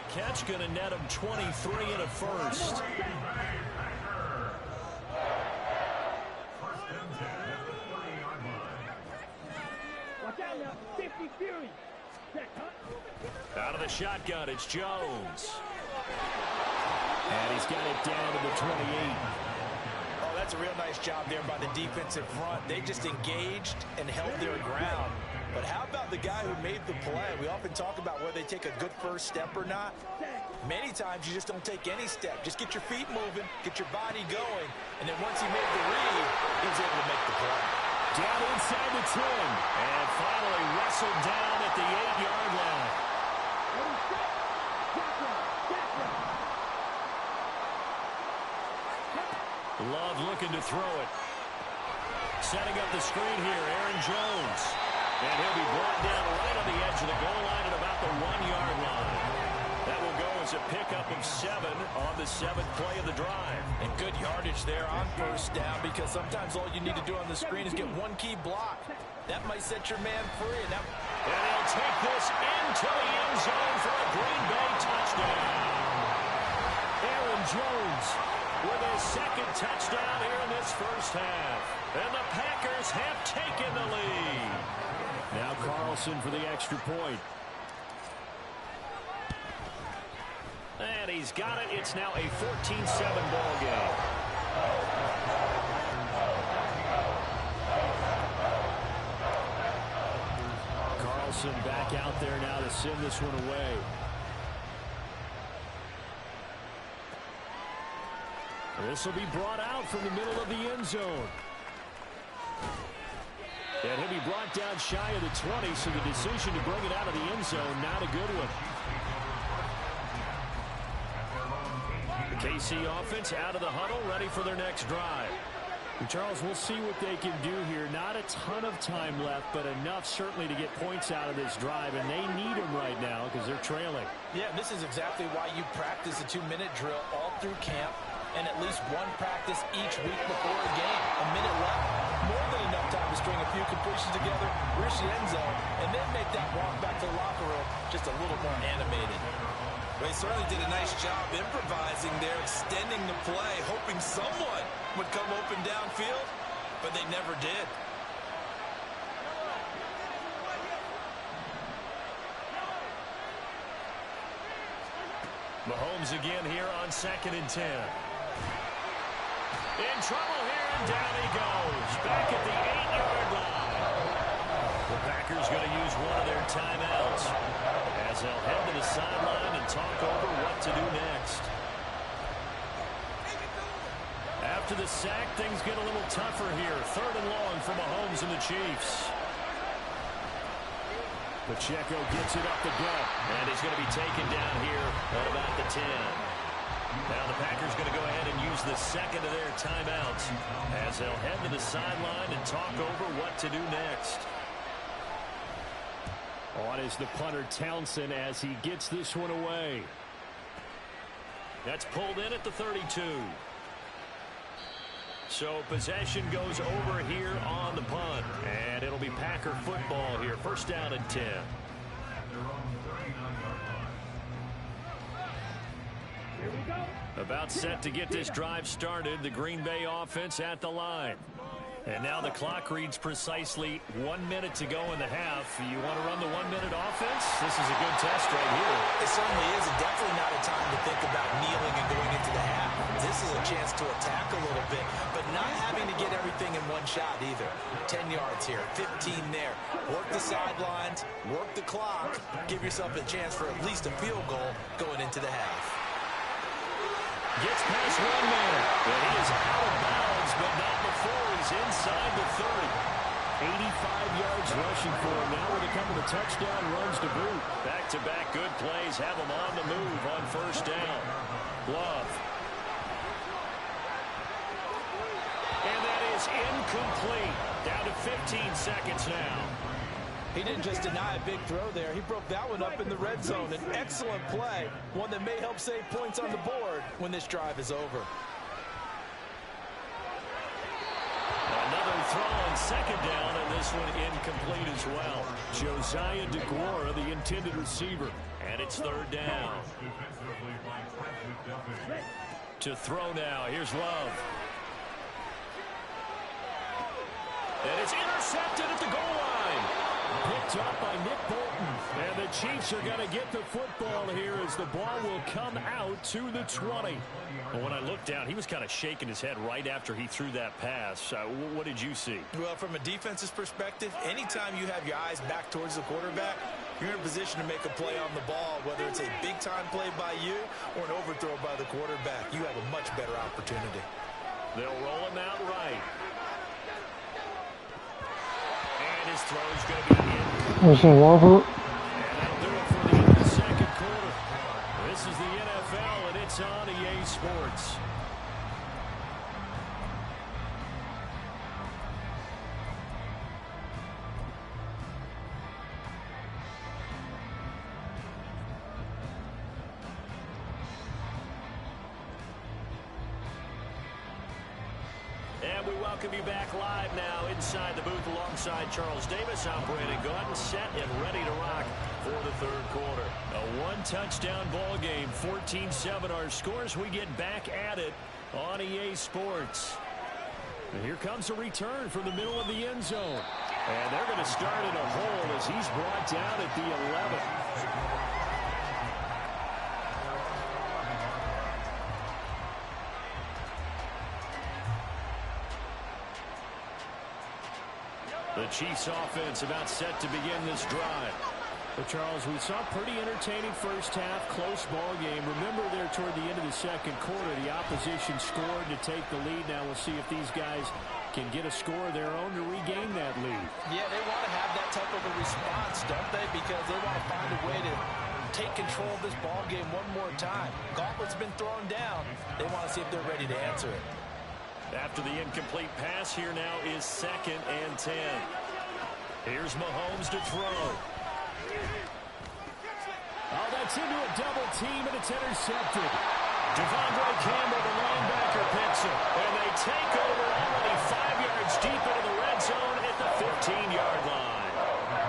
catch going to net him 23 and a first. Out of the shotgun, it's Jones. And he's got it down to the 28. Oh, that's a real nice job there by the defensive front. They just engaged and held their ground. But how about the guy who made the play? We often talk about whether they take a good first step or not. Many times you just don't take any step. Just get your feet moving, get your body going, and then once he made the read, he was able to make the play. Down inside the 10, and finally wrestled down at the 8-yard line. Love looking to throw it. Setting up the screen here, Aaron Jones. And he'll be brought down right on the edge of the goal line at about the 1-yard line. That will go as a pickup of 7 on the 7th play of the drive. And good yardage there on first down, because sometimes all you need to do on the screen is get one key block. That might set your man free. And they'll take this into the end zone for a Green Bay touchdown. Aaron Jones with his second touchdown here in this first half. And the Packers have taken the lead. Now Carlson for the extra point. And he's got it. It's now a 14-7 ball game. Carlson back out there now to send this one away. This will be brought out from the middle of the end zone. And he'll be brought down shy of the 20, so the decision to bring it out of the end zone, not a good one. The KC offense out of the huddle, ready for their next drive. And Charles, we'll see what they can do here. Not a ton of time left, but enough certainly to get points out of this drive, and they need them right now because they're trailing. Yeah, this is exactly why you practice a 2-minute drill all through camp, and at least one practice each week before a game. A minute left, more than enough time to string a few completions together, reach the end zone, and then make that walk back to the locker room just a little more animated. Well, he certainly did a nice job improvising there, extending the play, hoping someone would come open downfield, but they never did. Mahomes again here on 2nd and 10. In trouble here, and down he goes. Back at the 8-yard line. The Packers going to use one of their timeouts as they'll head to the sideline and talk over what to do next. After the sack, things get a little tougher here. 3rd and long for Mahomes and the Chiefs. Pacheco gets it up the gut, and he's going to be taken down here at about the 10. Now the Packers going to go ahead and use the second of their timeouts as they'll head to the sideline and talk over what to do next. On is the punter Townsend as he gets this one away. That's pulled in at the 32. So possession goes over here on the punt, and it'll be Packer football here. 1st down and 10. About set to get this drive started. The Green Bay offense at the line. And now the clock reads precisely 1 minute to go in the half. You want to run the 1-minute offense? This is a good test right here. It certainly is, and definitely not a time to think about kneeling and going into the half. This is a chance to attack a little bit, but not having to get everything in one shot either. 10 yards here, 15 there. Work the sidelines, work the clock, give yourself a chance for at least a field goal going into the half. Gets past 1 man, and he is out of bounds, but not before he's inside the 30. 85 yards rushing for him now with a couple of touchdown runs to boot. Back-to-back good plays have him on the move on 1st down. Love. And that is incomplete. Down to 15 seconds now. He didn't just deny a big throw there. He broke that one up in the red zone. An excellent play, one that may help save points on the board when this drive is over. Another throw on 2nd down, and this one incomplete as well. Josiah DeGuara, the intended receiver. And it's third down. To throw now. Here's Love. And it's intercepted at the goal line. Picked up by Nick Bolton. And the Chiefs are going to get the football here as the ball will come out to the 20. Well, when I looked down, he was kind of shaking his head right after he threw that pass. What did you see? Well, from a defense's perspective, anytime you have your eyes back towards the quarterback, you're in a position to make a play on the ball, whether it's a big-time play by you or an overthrow by the quarterback. You have a much better opportunity. They'll roll him out right. And his throw's going to be in. There's a Walker. And that'll do it for the end of the second quarter. This is the NFL, and it's on EA Sports. And we welcome you back live now inside the booth alongside Charles Davis. I'm Brandon Gordon, set and ready to rock for the third quarter. A one-touchdown ball game, 14-7 our scores. We get back at it on EA Sports. And here comes a return from the middle of the end zone. And they're going to start in a hole as he's brought down at the 11. The Chiefs offense about set to begin this drive. Well, Charles, we saw a pretty entertaining first half, close ball game. Remember there toward the end of the second quarter, the opposition scored to take the lead. Now we'll see if these guys can get a score of their own to regain that lead. Yeah, they want to have that type of a response, don't they? Because they want to find a way to take control of this ball game one more time. Gauntlet's been thrown down. They want to see if they're ready to answer it. After the incomplete pass, here now is 2nd and 10. Here's Mahomes to throw. Oh, that's into a double team, and it's intercepted. Devondre Campbell, the linebacker, picks it. And they take over already 5 yards deep into the red zone at the 15-yard line.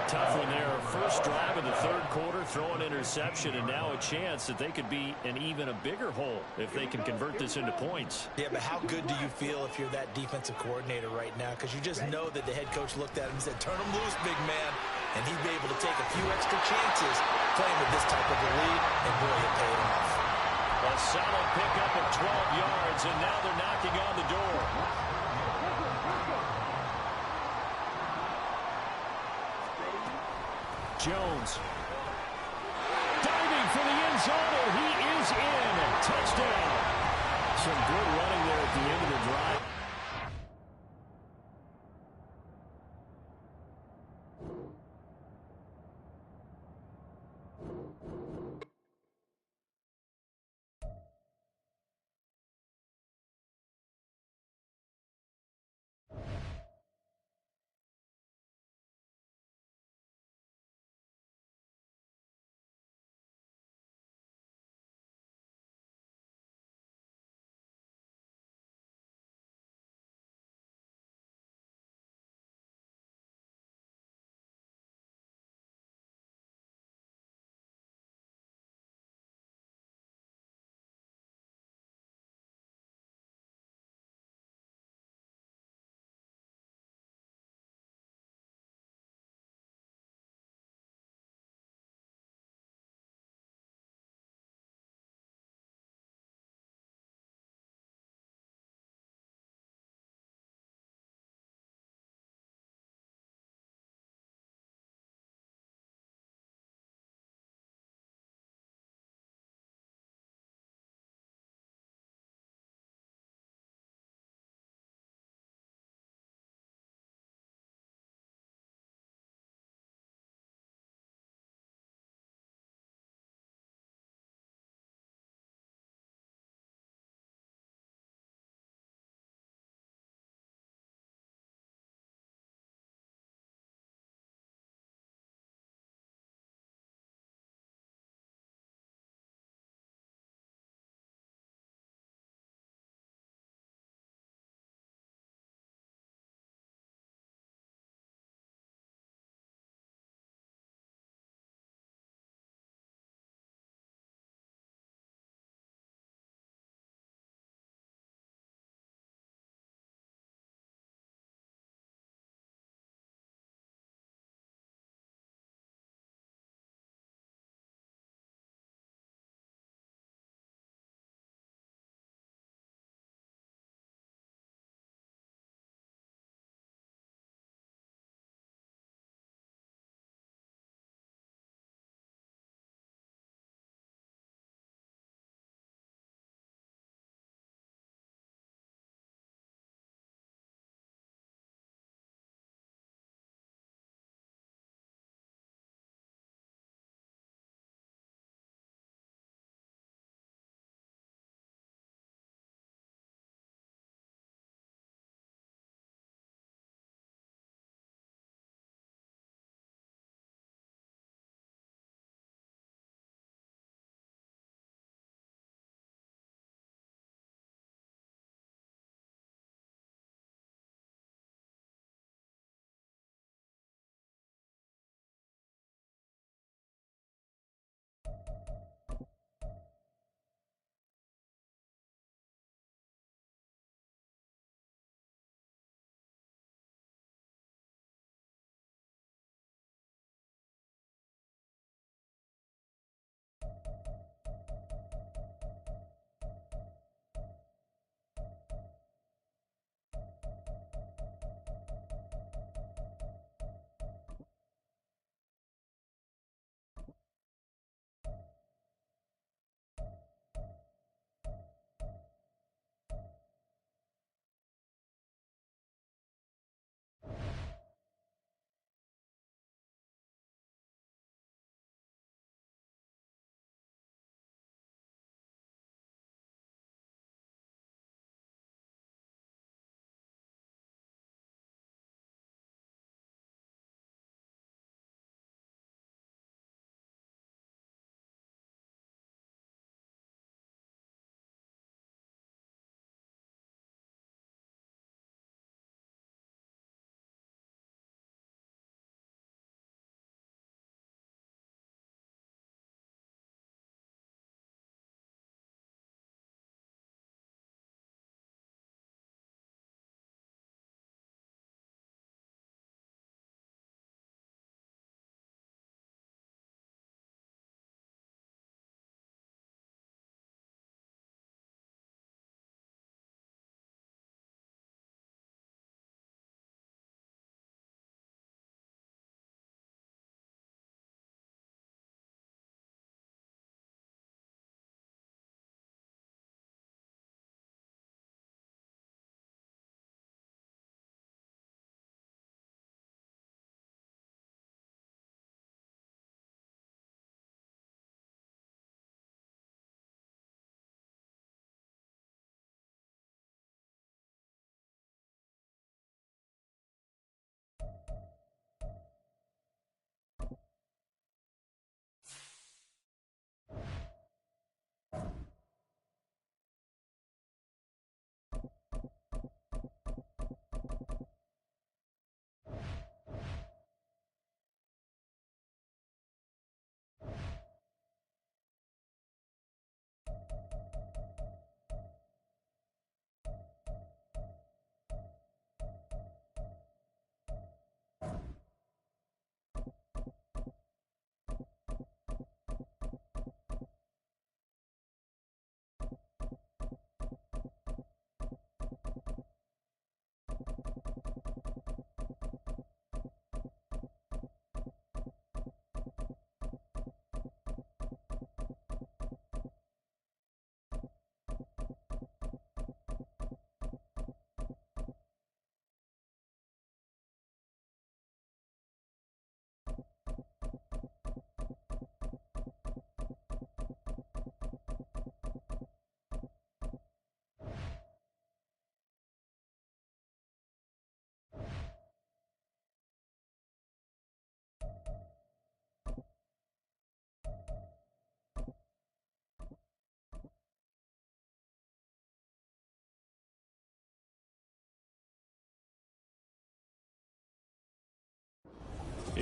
Tough one there. First drive of the third quarter, throw an interception, and now a chance that they could be in even a bigger hole if they can convert this into points. Yeah, but how good do you feel if you're that defensive coordinator right now? Because you just know that the head coach looked at him and said, turn him loose, big man. And he'd be able to take a few extra chances playing with this type of a lead, and boy, it paid off. A solid pickup of 12 yards, and now they're knocking on the door. Jones. Diving for the end zone, and he is in. Touchdown. Some good running there at the end of the drive.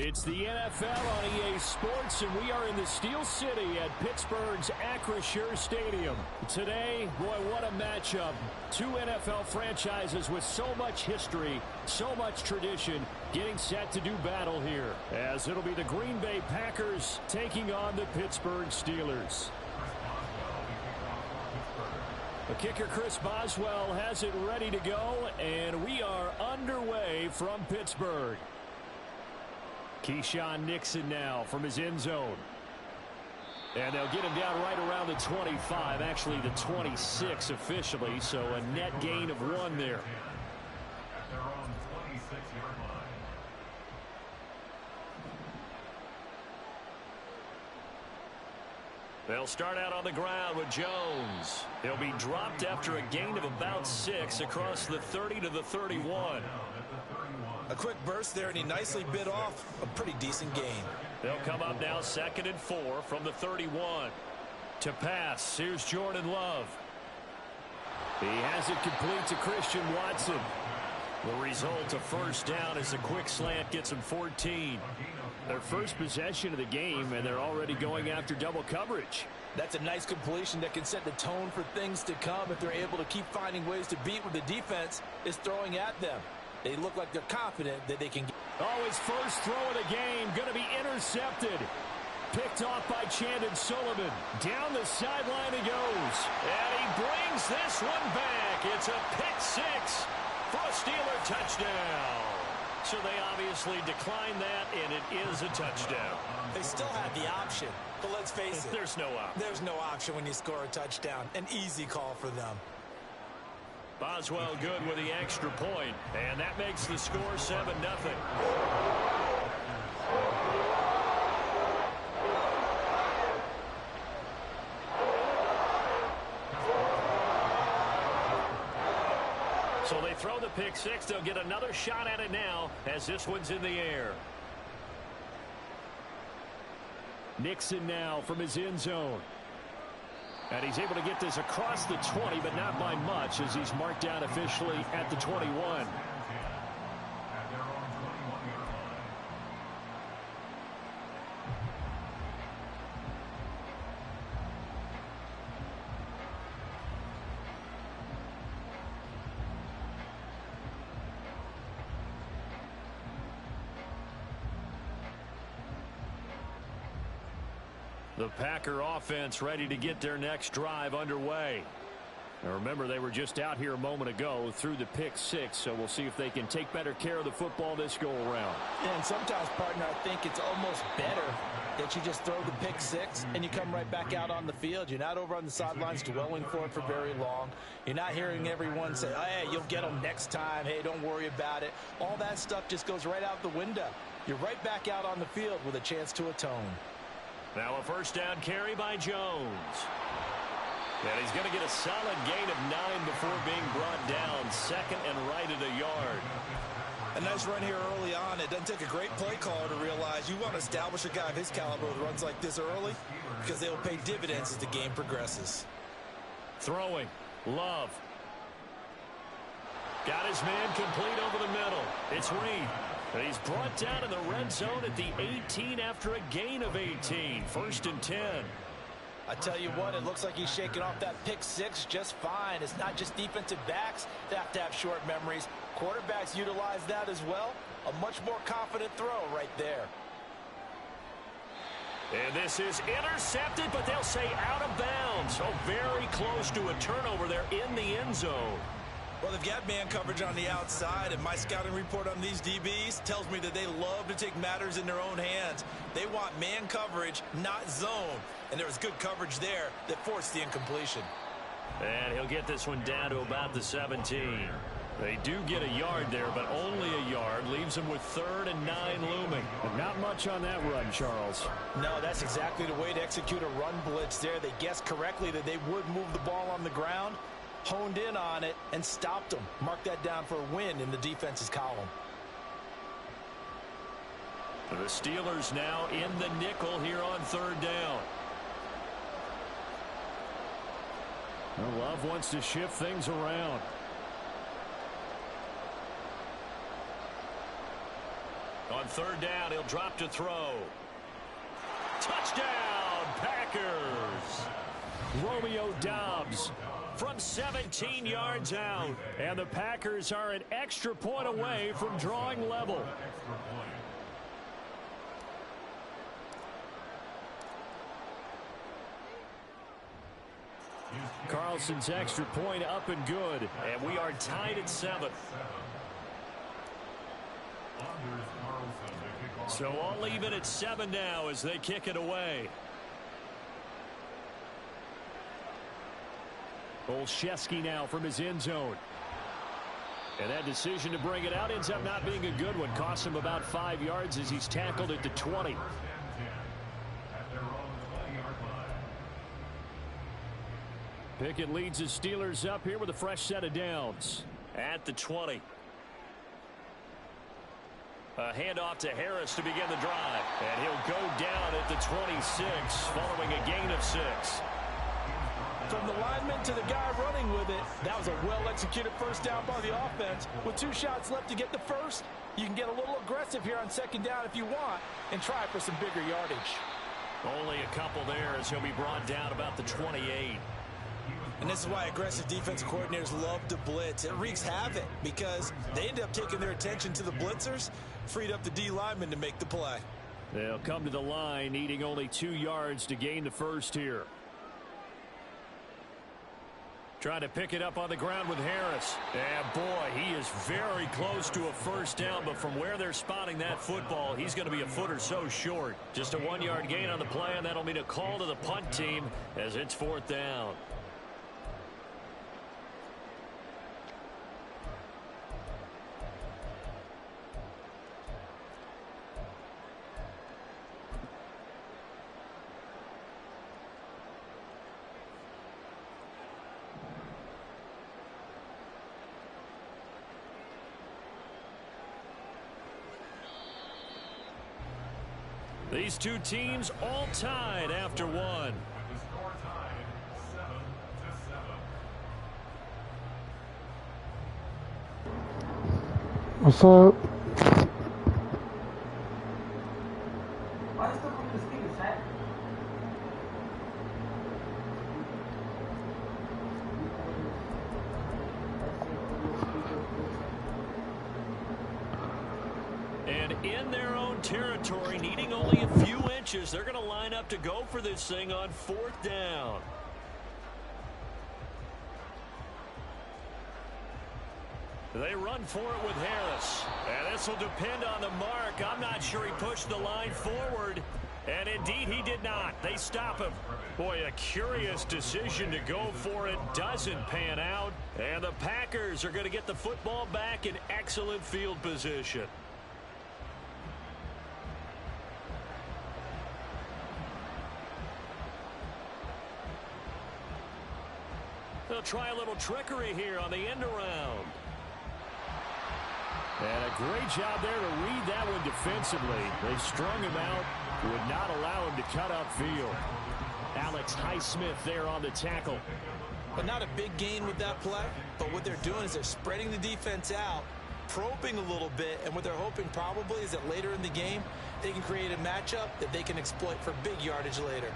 It's the NFL on EA Sports, and we are in the Steel City at Pittsburgh's Acrisure Stadium. Today, boy, what a matchup. Two NFL franchises with so much history, so much tradition, getting set to do battle here, as it'll be the Green Bay Packers taking on the Pittsburgh Steelers. The kicker, Chris Boswell, has it ready to go, and we are underway from Pittsburgh. Keyshawn Nixon now from his end zone. And they'll get him down right around the 25, actually the 26 officially, so a net gain of 1 there. They'll start out on the ground with Jones. He'll be dropped after a gain of about 6 across the 30 to the 31. A quick burst there, and he nicely bit off a pretty decent gain. They'll come up now 2nd and 4 from the 31. To pass, here's Jordan Love. He has it complete to Christian Watson. The result, a first down as the quick slant gets him 14. Their first possession of the game, and they're already going after double coverage. That's a nice completion that can set the tone for things to come if they're able to keep finding ways to beat what the defense is throwing at them. They look like they're confident that they can get. Oh, his first throw of the game going to be intercepted. Picked off by Chandon Sullivan. Down the sideline he goes. And he brings this one back. It's a pick 6 for a Steeler touchdown. So they obviously declined that, and it is a touchdown. They still had the option, but let's face it. There's no option. There's no option when you score a touchdown. An easy call for them. Boswell good with the extra point, and that makes the score 7-0. So they throw the pick 6. They'll get another shot at it now as this one's in the air. Nixon now from his end zone. And he's able to get this across the 20, but not by much, as he's marked down officially at the 21. The Packer offense ready to get their next drive underway. Now remember, they were just out here a moment ago through the pick 6, so we'll see if they can take better care of the football this go-around. Yeah, and sometimes, partner, I think it's almost better that you just throw the pick 6 and you come right back out on the field. You're not over on the sidelines dwelling for it for very long. You're not hearing everyone say, oh, hey, you'll get them next time. Hey, don't worry about it. All that stuff just goes right out the window. You're right back out on the field with a chance to atone. Now a first down carry by Jones. And he's going to get a solid gain of 9 before being brought down. 2nd and right at a yard. A nice run here early on. It doesn't take a great play caller to realize you want to establish a guy of his caliber with runs like this early, because they will pay dividends as the game progresses. Throwing. Love. Got his man complete over the middle. It's Reed. And he's brought down in the red zone at the 18 after a gain of 18. 1st and 10. I tell you what, it looks like he's shaking off that pick 6 just fine. It's not just defensive backs that have to have short memories. Quarterbacks utilize that as well. A much more confident throw right there. And this is intercepted, but they'll say out of bounds. So very close to a turnover there in the end zone. Well, they've got man coverage on the outside, and my scouting report on these DBs tells me that they love to take matters in their own hands. They want man coverage, not zone. And there was good coverage there that forced the incompletion. And he'll get this one down to about the 17. They do get a yard there, but only a yard. Leaves them with 3rd and 9 looming. And not much on that run, Charles. No, that's exactly the way to execute a run blitz there. They guessed correctly that they would move the ball on the ground, honed in on it, and stopped them. Mark that down for a win in the defense's column. The Steelers now in the nickel here on 3rd down. Well, Love wants to shift things around. On third down. He'll drop to throw. Touchdown, Packers. Romeo Doubs from 17 yards out. And the Packers are an extra point away from drawing level. Carlson's extra point up and good. And we are tied at 7. So all even at 7 now as they kick it away. Olszewski now from his end zone. And that decision to bring it out ends up not being a good one. Costs him about 5 yards as he's tackled at the 20. Pickett leads his Steelers up here with a fresh set of downs at the 20. A handoff to Harris to begin the drive. And he'll go down at the 26 following a gain of 6. From the lineman to the guy running with it, that was a well-executed first down by the offense. With 2 shots left to get the first, you can get a little aggressive here on second down if you want and try for some bigger yardage. Only a couple there as he'll be brought down about the 28. And this is why aggressive defensive coordinators love to blitz. It wreaks havoc because they end up taking their attention to the blitzers, freed up the D lineman to make the play. They'll come to the line needing only 2 yards to gain the first here. Trying to pick it up on the ground with Harris. And boy, he is very close to a first down, but from where they're spotting that football, he's going to be a foot or so short. Just a 1-yard gain on the play, and that'll mean a call to the punt team as it's 4th down. These two teams all tied after 1. What's up? And in their own territory, needing only a few inches, they're going to line up to go for this thing on 4th down. They run for it with Harris. And this will depend on the mark. I'm not sure he pushed the line forward. And indeed, he did not. They stop him. Boy, a curious decision to go for it. Doesn't pan out. And the Packers are going to get the football back in excellent field position. They'll try a little trickery here on the end around. And a great job there to read that one defensively. They strung him out, would not allow him to cut upfield. Alex Highsmith there on the tackle. But not a big gain with that play, but what they're doing is they're spreading the defense out, probing a little bit, and what they're hoping probably is that later in the game, they can create a matchup that they can exploit for big yardage later.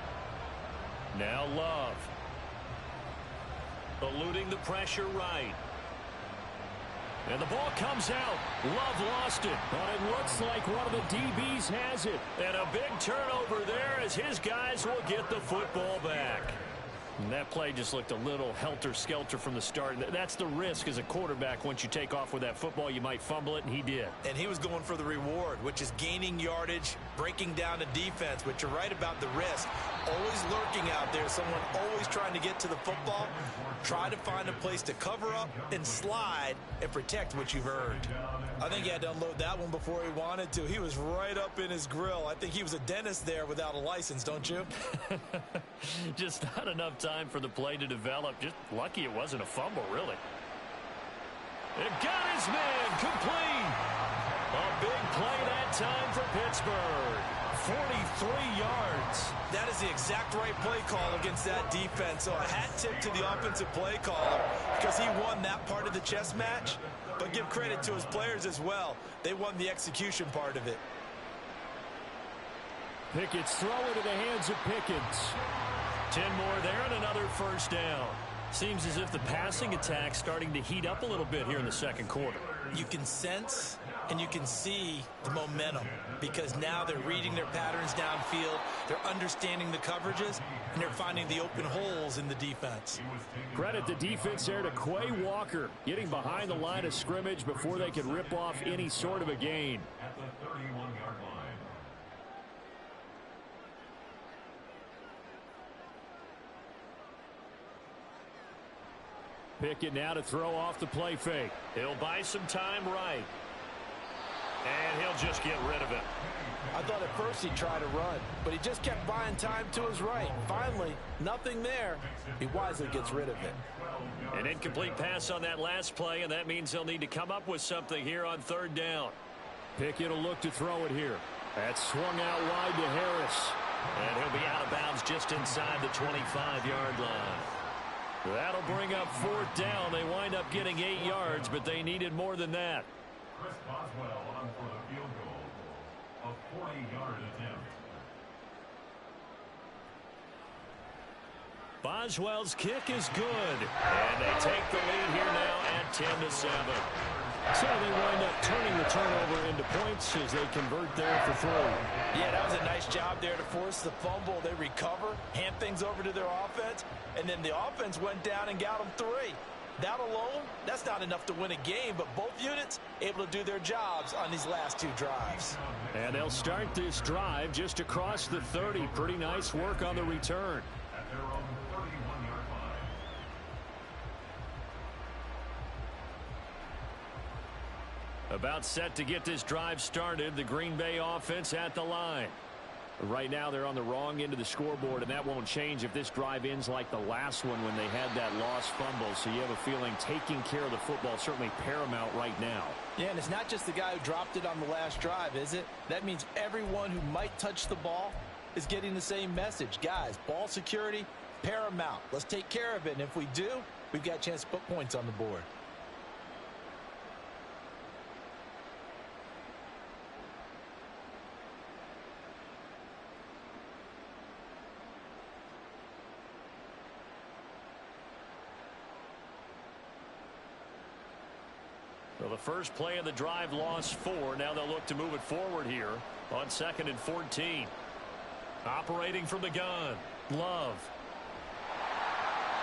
Now Love. Eluding the pressure right. And the ball comes out. Love lost it. But it looks like one of the DBs has it. And a big turnover there as his guys will get the football back. And that play just looked a little helter-skelter from the start. That's the risk as a quarterback. Once you take off with that football, you might fumble it, and he did. And he was going for the reward, which is gaining yardage, breaking down the defense. But you're right about the risk. Always lurking out there, someone always trying to get to the football. Try to find a place to cover up and slide and protect what you've earned. I think he had to unload that one before he wanted to. He was right up in his grill. I think he was a dentist there without a license, don't you? Just not enough time for the play to develop. Just lucky it wasn't a fumble, really. It got his man complete. A big play that time for Pittsburgh. 43 yards. That is the exact right play call against that defense. So a hat tip to the offensive play caller because he won that part of the chess match. But give credit to his players as well. They won the execution part of it. Pickett's throw into the hands of Pickens. 10 more there and another first down. Seems as if the passing attack's starting to heat up a little bit here in the second quarter. You can sense and you can see the momentum because now they're reading their patterns downfield, they're understanding the coverages, and they're finding the open holes in the defense. Credit the defense there to Quay Walker, getting behind the line of scrimmage before they could rip off any sort of a gain. At the 31-yard line. Pickett now to throw off the play fake. He'll buy some time right. And he'll just get rid of it. I thought at first he'd try to run, but he just kept buying time to his right. Finally, nothing there. He wisely gets rid of it. An incomplete pass on that last play, and that means they'll need to come up with something here on third down. Pickett will look to throw it here. That's swung out wide to Harris. And he'll be out of bounds just inside the 25-yard line. That'll bring up fourth down. They wind up getting 8 yards, but they needed more than that. Chris Boswell on for the field goal. A 40-yard attempt. Boswell's kick is good. And they take the lead here now at 10-7. So they wind up turning the turnover into points as they convert there for 3. Yeah, that was a nice job there to force the fumble. They recover, hand things over to their offense, and then the offense went down and got them 3. That alone, that's not enough to win a game, but both units able to do their jobs on these last 2 drives. And they'll start this drive just across the 30. Pretty nice work on the return. At their own 31-yard line. About set to get this drive started. The Green Bay offense at the line. Right now they're on the wrong end of the scoreboard, and that won't change if this drive ends like the last one when they had that lost fumble. So you have a feeling taking care of the football is certainly paramount right now. Yeah, and it's not just the guy who dropped it on the last drive, is it? That means everyone who might touch the ball is getting the same message. Guys, ball security, paramount. Let's take care of it, and if we do, we've got a chance to put points on the board. Well, the first play of the drive lost 4. Now they'll look to move it forward here on 2nd and 14. Operating from the gun. Love.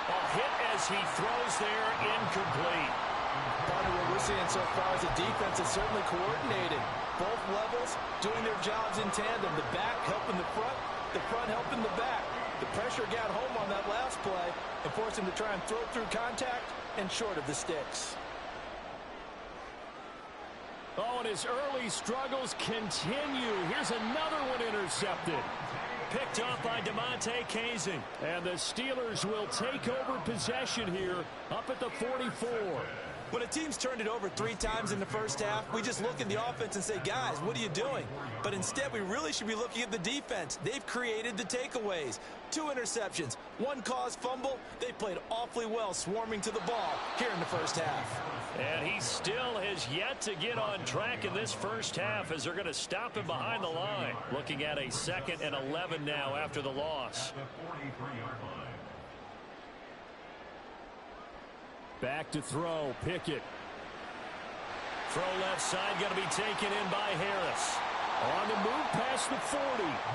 A hit as he throws there, incomplete. Partner, what we're seeing so far is the defense is certainly coordinated. Both levels doing their jobs in tandem. The back helping the front helping the back. The pressure got home on that last play and forced him to try and throw through contact and short of the sticks. Oh, and his early struggles continue. Here's another one intercepted. Picked off by DeMonte Casey. And the Steelers will take over possession here up at the 44. When a team's turned it over 3 times in the first half, we just look at the offense and say, guys, what are you doing? But instead, we really should be looking at the defense. They've created the takeaways. 2 interceptions, 1 caused fumble. They played awfully well swarming to the ball here in the first half. And he still has yet to get on track in this first half as they're going to stop him behind the line. Looking at a 2nd and 11 now after the loss. At the 43-yard line. Back to throw, Pickett. Throw left side, going to be taken in by Harris. On the move past the 40.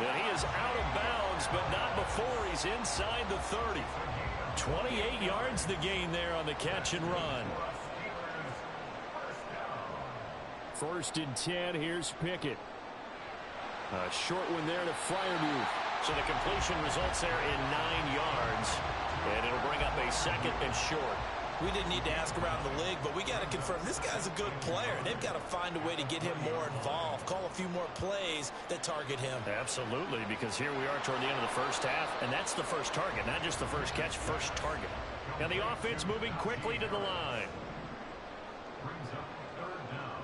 And he is out of bounds, but not before he's inside the 30. 28 yards the gain there on the catch and run. 1st and 10, here's Pickett. A short one there to Freiermuth. So the completion results there in 9 yards. And it'll bring up a 2nd and short. We didn't need to ask around the league, but we got to confirm this guy's a good player. They've got to find a way to get him more involved, call a few more plays that target him. Absolutely, because here we are toward the end of the first half, and that's the first target, not just the first catch, first target. And the offense moving quickly to the line. Brings up 3rd down.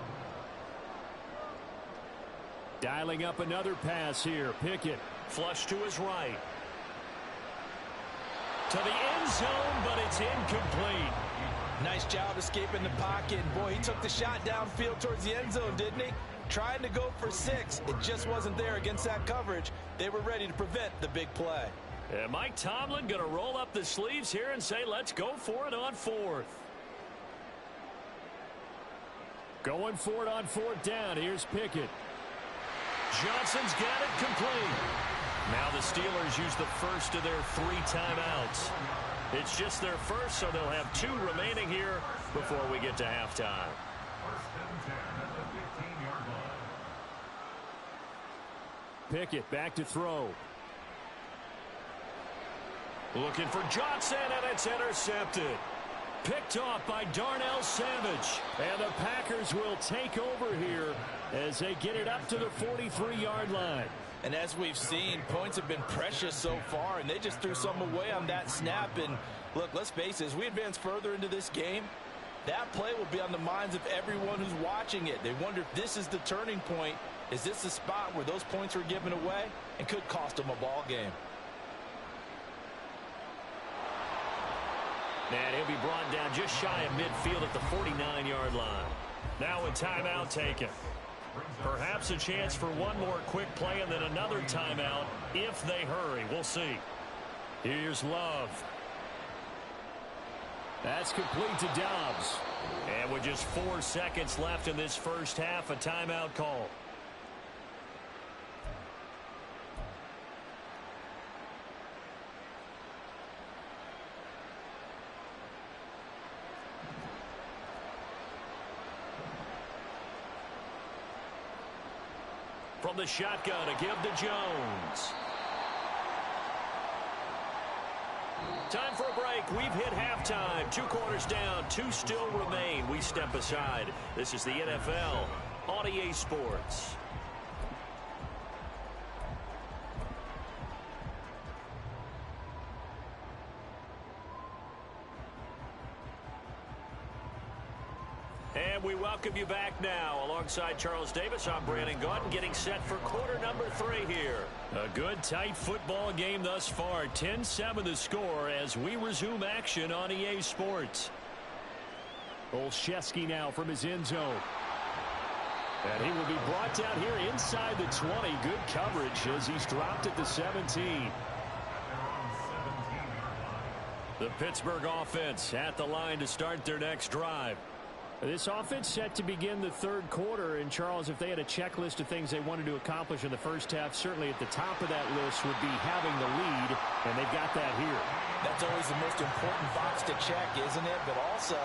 Dialing up another pass here. Pickett, flush to his right. To the end zone, but it's incomplete. Nice job escaping the pocket. And boy, he took the shot downfield towards the end zone, didn't he? trying to go for 6. It just wasn't there against that coverage. They were ready to prevent the big play. And Mike Tomlin going to roll up the sleeves here and say, let's go for it on 4th. Going for it on 4th down. Here's Pickett. Johnson's got it complete. Now the Steelers use the first of their 3 timeouts. It's just their first, so they'll have 2 remaining here before we get to halftime. Pickett back to throw. Looking for Johnson, and it's intercepted. Picked off by Darnell Savage. And the Packers will take over here as they get it up to the 43-yard line. And as we've seen, points have been precious so far, and they just threw some away on that snap. And look, let's face it, as we advance further into this game, that play will be on the minds of everyone who's watching it. They wonder if this is the turning point. Is this the spot where those points are given away and could cost them a ball game? And he'll be brought down just shy of midfield at the 49-yard line. Now a timeout taken. Perhaps a chance for one more quick play and then another timeout if they hurry. We'll see. Here's Love. That's complete to Dobbs. And with just 4 seconds left in this first half, a timeout call. From the shotgun, a give to Jones. Time for a break. We've hit halftime. 2 quarters down, 2 still remain. We step aside. This is the NFL on EA Sports. And we welcome you back now. Alongside Charles Davis, I'm Brandon Gaudin, getting set for quarter number 3 here. A good, tight football game thus far. 10-7 the score as we resume action on EA Sports. Olszewski now from his end zone. And he will be brought down here inside the 20. Good coverage as he's dropped at the 17. The Pittsburgh offense at the line to start their next drive. This offense set to begin the 3rd quarter. And, Charles, if they had a checklist of things they wanted to accomplish in the first half, certainly at the top of that list would be having the lead, and they've got that here. That's always the most important box to check, isn't it? But also,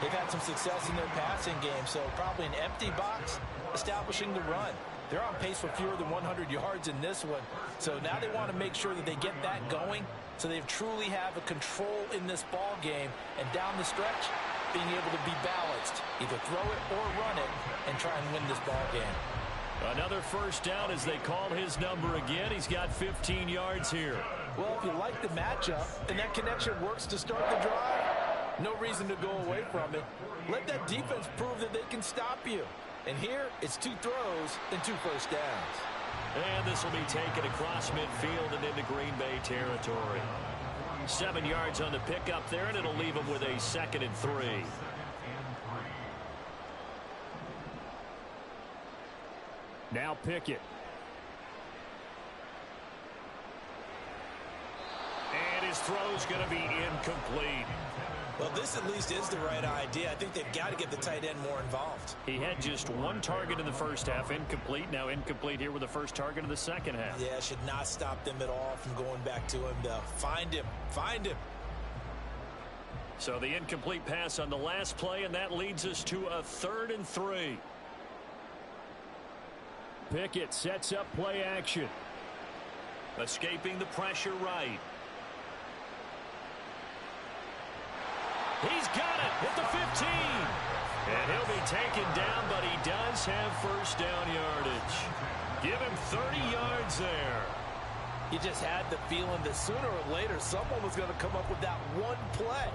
they've had some success in their passing game, so probably an empty box establishing the run. They're on pace for fewer than 100 yards in this one. So now they want to make sure that they get that going so they truly have a control in this ball game. And down the stretch, being able to be balanced, either throw it or run it, and try and win this ball game. Another first down as they call his number again. He's got 15 yards here. Well, if you like the matchup and that connection works to start the drive, no reason to go away from it. Let that defense prove that they can stop you. And here, it's 2 throws and 2 first downs. And this will be taken across midfield and into Green Bay territory. 7 yards on the pickup there, and it'll leave them with a 2nd and 3. Now Pickett. And his throw's going to be incomplete. Well, this at least is the right idea. I think they've got to get the tight end more involved. He had just 1 target in the first half, incomplete. Now incomplete here with the first target of the second half. Yeah, should not stop them at all from going back to him to find him. Find him. So the incomplete pass on the last play, and that leads us to a 3rd and 3. Pickett sets up play action. Escaping the pressure right. He's got it at the 15. And he'll be taken down, but he does have first down yardage. Give him 30 yards there. You just had the feeling that sooner or later someone was going to come up with that one play.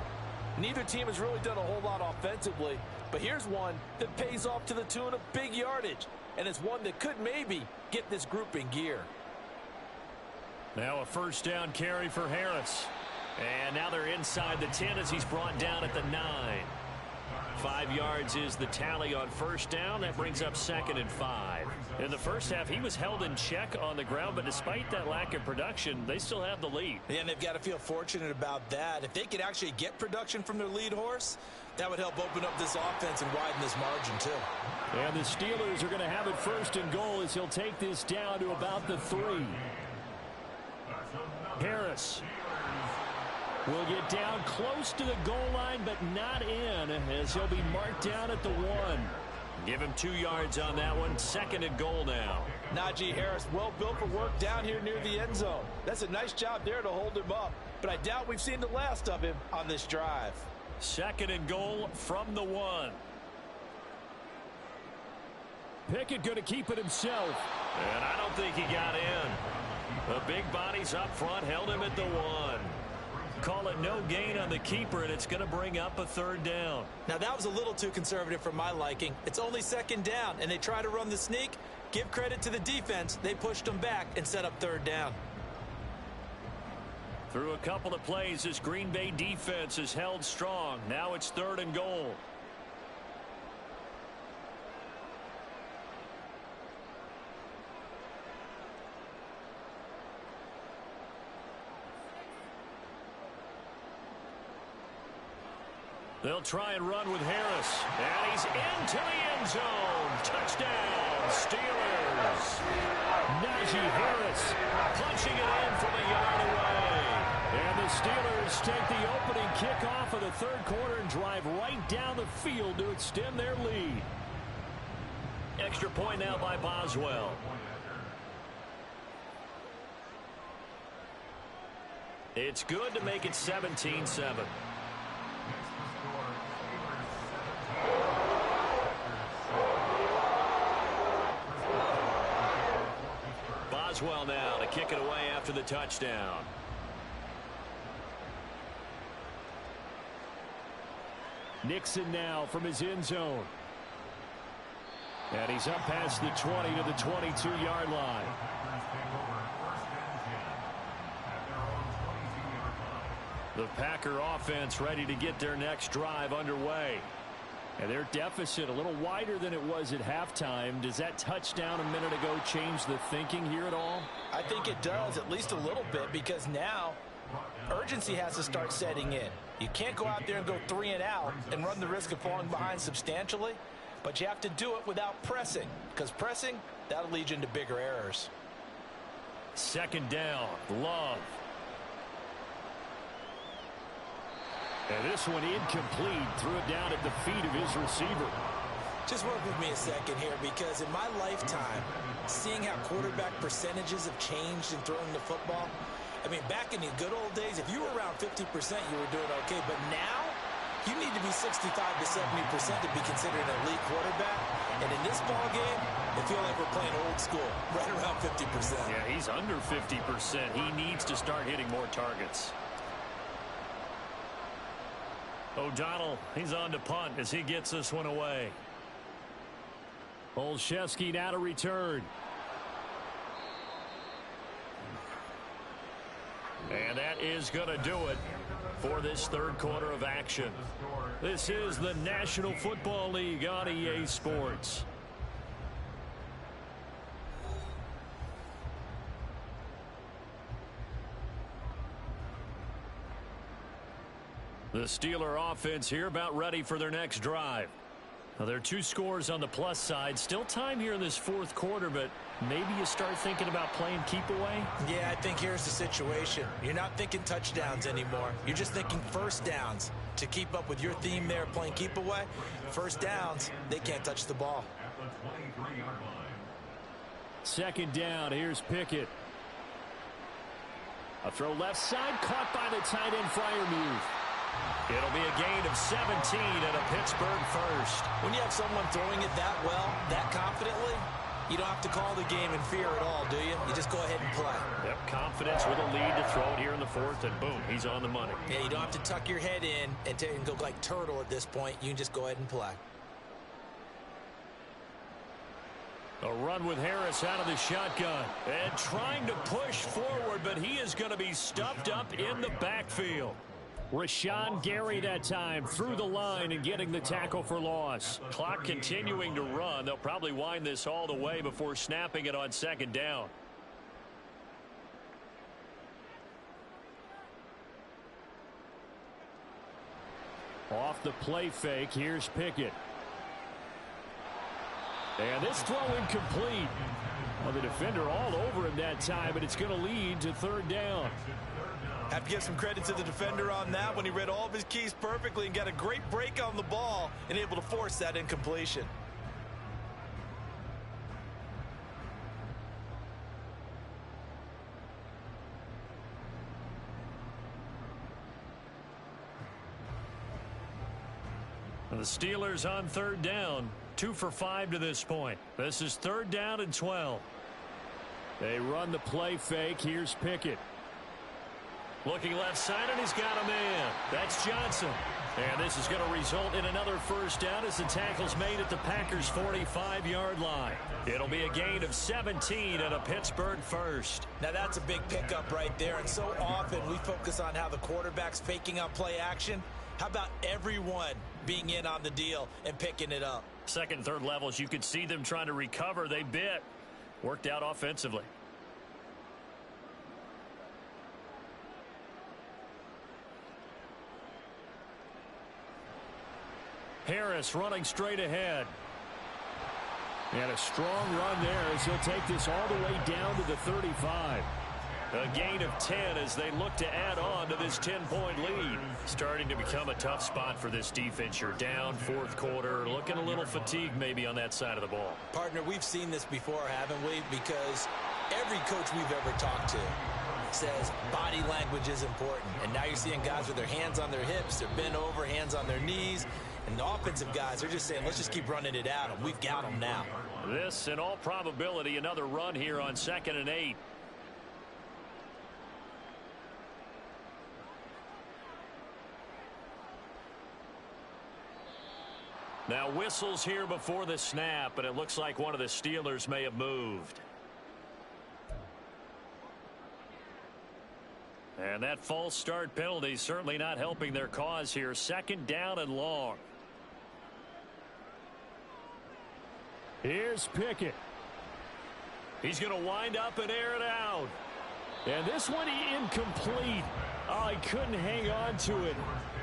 Neither team has really done a whole lot offensively, but here's one that pays off to the tune of big yardage, and it's one that could maybe get this group in gear. Now a first down carry for Harris. And now they're inside the 10 as he's brought down at the 9. 5 yards is the tally on first down. That brings up 2nd and 5. In the first half, he was held in check on the ground, but despite that lack of production, they still have the lead. Yeah, and they've got to feel fortunate about that. If they could actually get production from their lead horse, that would help open up this offense and widen this margin, too. And the Steelers are going to have it 1st and goal as he'll take this down to about the 3. Harris will get down close to the goal line, but not in, as he'll be marked down at the 1. Give him 2 yards on that one. 2nd and goal now. Najee Harris, well built for work down here near the end zone. That's a nice job there to hold him up, but I doubt we've seen the last of him on this drive. 2nd and goal from the 1. Pickett going to keep it himself. And I don't think he got in. The big bodies up front held him at the 1. Call it no gain on the keeper, and it's going to bring up a 3rd down. Now, that was a little too conservative for my liking. It's only 2nd down, and they try to run the sneak. Give credit to the defense. They pushed them back and set up 3rd down. Through a couple of plays, this Green Bay defense is held strong. Now it's 3rd and goal. They'll try and run with Harris. And he's into the end zone. Touchdown, Steelers. Najee Harris punching it in from a yard away. And the Steelers take the opening kickoff of the 3rd quarter and drive right down the field to extend their lead. Extra point now by Boswell. It's good to make it 17-7. Boswell now to kick it away after the touchdown. Nixon now from his end zone. And he's up past the 20 to the 22-yard line. The Packer offense ready to get their next drive underway. And their deficit a little wider than it was at halftime. Does that touchdown a minute ago change the thinking here at all? I think it does, at least a little bit, because now urgency has to start setting in. You can't go out there and go 3 and out and run the risk of falling behind substantially, but you have to do it without pressing, because pressing, that'll lead you into bigger errors. 2nd down, Love. And this one incomplete. Threw it down at the feet of his receiver. Just work with me a second here, because in my lifetime, seeing how quarterback percentages have changed in throwing the football, I mean, back in the good old days, if you were around 50%, you were doing okay. But now, you need to be 65 to 70% to be considered an elite quarterback. And in this ball game, I feel like we're playing old school, right around 50%. Yeah, he's under 50%. He needs to start hitting more targets. O'Donnell, he's on to punt as he gets this one away. Olszewski now to return. And that is going to do it for this 3rd quarter of action. This is the National Football League on EA Sports. The Steeler offense here about ready for their next drive. Now, there are 2 scores on the plus side. Still time here in this 4th quarter, but maybe you start thinking about playing keep away? Yeah, I think here's the situation. You're not thinking touchdowns anymore. You're just thinking 1st downs. To keep up with your theme there, playing keep away, 1st downs, they can't touch the ball. 2nd down, here's Pickett. A throw left side, caught by the tight end Freiermuth. It'll be a gain of 17 and a Pittsburgh first. When you have someone throwing it that well, that confidently, you don't have to call the game in fear at all, do you? You just go ahead and play. Yep, confidence with a lead to throw it here in the 4th, and boom, he's on the money. Yeah, you don't have to tuck your head in and go like turtle at this point. You can just go ahead and play. A run with Harris out of the shotgun. And trying to push forward, but he is going to be stuffed up in the backfield. Rashawn Gary that time through the line and getting the tackle for loss. Clock continuing to run. They'll probably wind this all the way before snapping it on second down. Off the play fake, here's Pickett. And this throw incomplete. Well, the defender all over him that time, but it's going to lead to third down. Have to give some credit to the defender on that when he read all of his keys perfectly and got a great break on the ball and able to force that incompletion. The Steelers on third down. 2 for 5 to this point. This is third down and 12. They run the play fake. Here's Pickett. Looking left side, and he's got a man. That's Johnson. And this is going to result in another first down as the tackle's made at the Packers' 45-yard line. It'll be a gain of 17 and a Pittsburgh first. Now that's a big pickup right there, and so often we focus on how the quarterback's faking out play action. How about everyone being in on the deal and picking it up? Second and third levels, you could see them trying to recover. They bit. Worked out offensively. Harris running straight ahead. And a strong run there as he'll take this all the way down to the 35. A gain of 10 as they look to add on to this 10-point lead. Starting to become a tough spot for this defense. You're down fourth quarter, looking a little fatigued maybe on that side of the ball. Partner, we've seen this before, haven't we? Because every coach we've ever talked to says body language is important. And now you're seeing guys with their hands on their hips, they're bent over, hands on their knees. And the offensive guys are just saying, let's just keep running it at them. We've got them now. This, in all probability, another run here on 2nd and 8. Now whistles here before the snap, but it looks like one of the Steelers may have moved. And that false start penalty certainly not helping their cause here. 2nd down and long. Here's Pickett. He's going to wind up and air it out. And this one incomplete. Oh, he couldn't hang on to it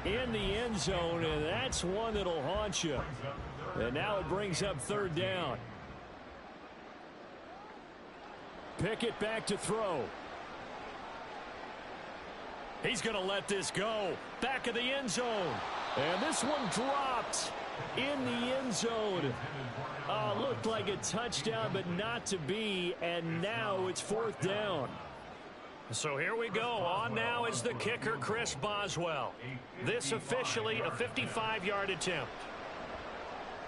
in the end zone, and that's one that'll haunt you. And now it brings up third down. Pickett back to throw. He's going to let this go. Back of the end zone. And this one dropped in the end zone. Looked like a touchdown, but not to be. And now it's fourth down. So here we go. On now is the kicker, Chris Boswell. This officially a 55-yard attempt.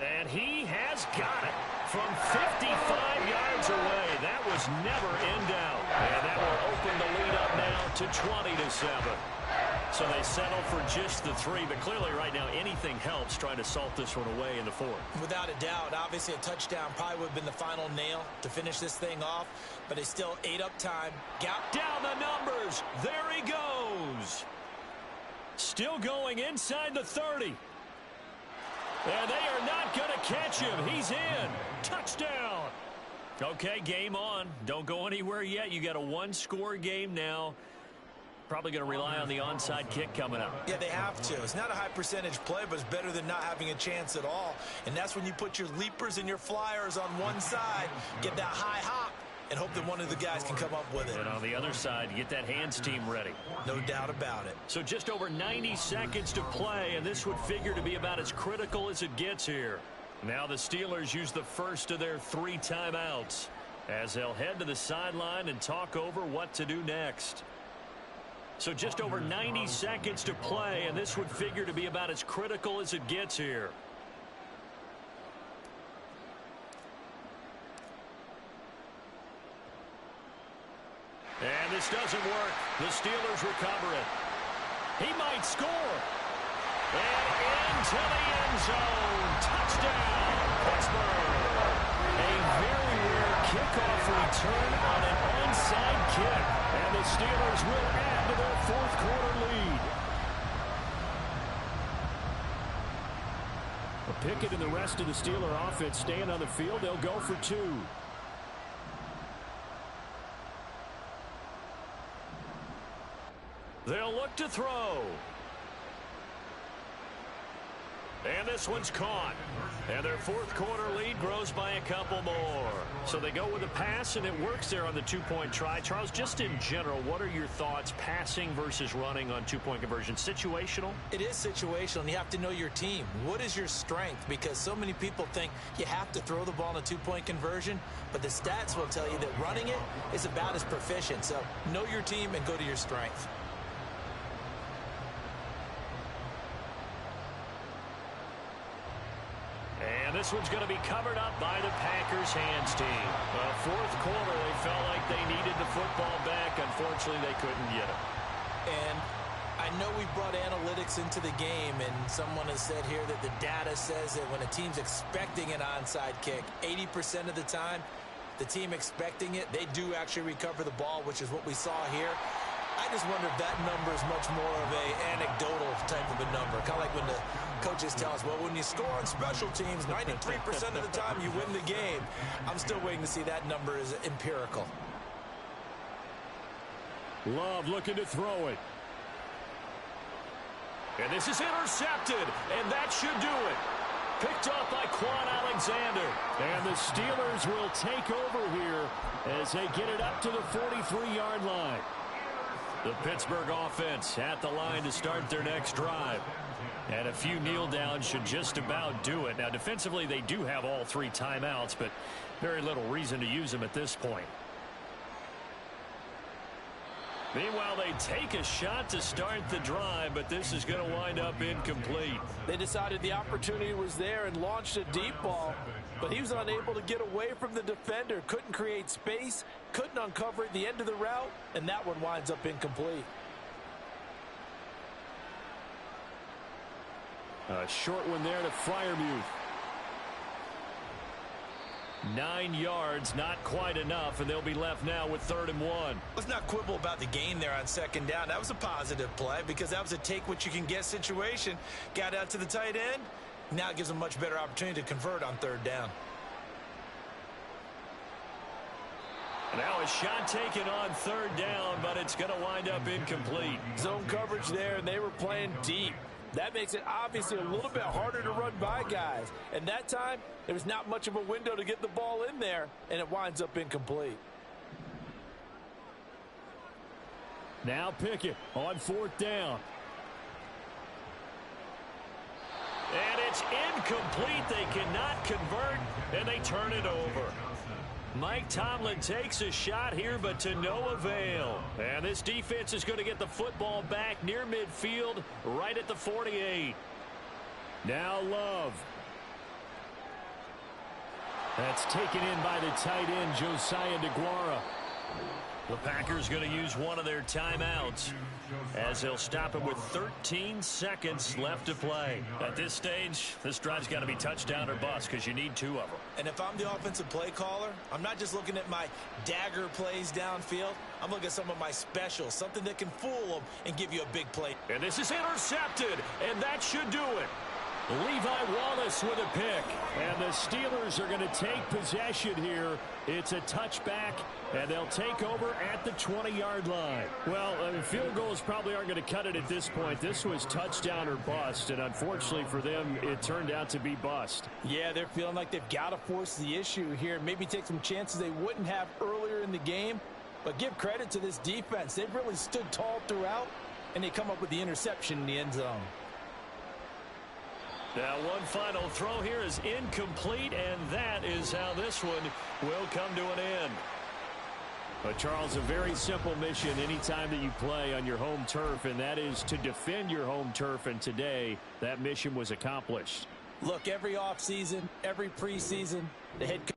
And he has got it from 55 yards away. That was never in doubt. And that will open the lead up now to 20-7. So they settle for just the 3, but clearly right now anything helps trying to salt this one away in the 4th. Without a doubt, obviously a touchdown probably would have been the final nail to finish this thing off, but they still ate up time. Got down the numbers. There he goes. Still going inside the 30. And they are not going to catch him. He's in. Touchdown. Okay, game on. Don't go anywhere yet. You got a one-score game now. Probably going to rely on the onside kick coming up. Yeah, they have to. It's not a high percentage play, but it's better than not having a chance at all. And that's when you put your leapers and your flyers on one side, get that high hop, and hope that one of the guys can come up with it. And on the other side, you get that hands team ready. No doubt about it. So just over 90 seconds to play, and this would figure to be about as critical as it gets here. Now the Steelers use the first of their 3 timeouts as they'll head to the sideline and talk over what to do next. So just over 90 seconds to play, and this would figure to be about as critical as it gets here. And this doesn't work. The Steelers recover it. He might score. And into the end zone. Touchdown, Pittsburgh. A very rare kickoff return on an onside kick. And the Steelers will add to their fourth quarter lead. Pickett and the rest of the Steeler offense staying on the field. They'll go for 2. They'll look to throw. And this one's caught. And their fourth quarter lead grows by a couple more. So they go with a pass, and it works there on the two-point try. Charles, just in general, what are your thoughts passing versus running on two-point conversion? Situational? It is situational, and you have to know your team. What is your strength? Because so many people think you have to throw the ball in a two-point conversion, but the stats will tell you that running it is about as proficient. So know your team and go to your strength. This one's going to be covered up by the Packers hands team. Fourth quarter, they felt like they needed the football back. Unfortunately, they couldn't get it. And I know we brought analytics into the game, and someone has said here that the data says that when a team's expecting an onside kick, 80% of the time, the team expecting it, they do actually recover the ball, which is what we saw here. I just wonder if that number is much more of a anecdotal type of a number. Kind of like when the coaches tell us, well, when you score on special teams, 93% of the time you win the game. I'm still waiting to see that number is empirical. Love looking to throw it. And this is intercepted, and that should do it. Picked up by Quan Alexander. And the Steelers will take over here as they get it up to the 43-yard line. The Pittsburgh offense at the line to start their next drive. And a few kneel downs should just about do it. Now, defensively, they do have all 3 timeouts, but very little reason to use them at this point. Meanwhile, they take a shot to start the drive, but this is going to wind up incomplete. They decided the opportunity was there and launched a deep ball, but he was unable to get away from the defender, couldn't create space, couldn't uncover the end of the route, and that one winds up incomplete. A short one there to Freiermuth. 9 yards, not quite enough, and they'll be left now with 3rd and 1. Let's not quibble about the gain there on 2nd down. That was a positive play because that was a take-what-you-can-get situation. Got out to the tight end. Now it gives them a much better opportunity to convert on 3rd down. Now a shot taken on 3rd down, but it's going to wind up incomplete. Zone coverage there, and they were playing deep. That makes it obviously a little bit harder to run by guys. And that time, there was not much of a window to get the ball in there, and it winds up incomplete. Now Pickett on 4th down. And it's incomplete. They cannot convert, and they turn it over. Mike Tomlin takes a shot here, but to no avail. And this defense is going to get the football back near midfield, right at the 48. Now Love. That's taken in by the tight end, Josiah DeGuara. The Packers going to use one of their timeouts as they'll stop it with 13 seconds left to play. At this stage, this drive's got to be touchdown or bust because you need 2 of them. And if I'm the offensive play caller, I'm not just looking at my dagger plays downfield. I'm looking at some of my specials, something that can fool them and give you a big play. And this is intercepted, and that should do it. Levi Wallace with a pick. And the Steelers are going to take possession here. It's a touchback, and they'll take over at the 20-yard line. Well, field goals probably aren't going to cut it at this point. This was touchdown or bust, and unfortunately for them, it turned out to be bust. Yeah, they're feeling like they've got to force the issue here, maybe take some chances they wouldn't have earlier in the game. But give credit to this defense. They've really stood tall throughout, and they come up with the interception in the end zone. Now one final throw here is incomplete, and that is how this one will come to an end. But Charles, a very simple mission anytime that you play on your home turf, and that is to defend your home turf, and today that mission was accomplished. Look, every offseason, every preseason, the head coach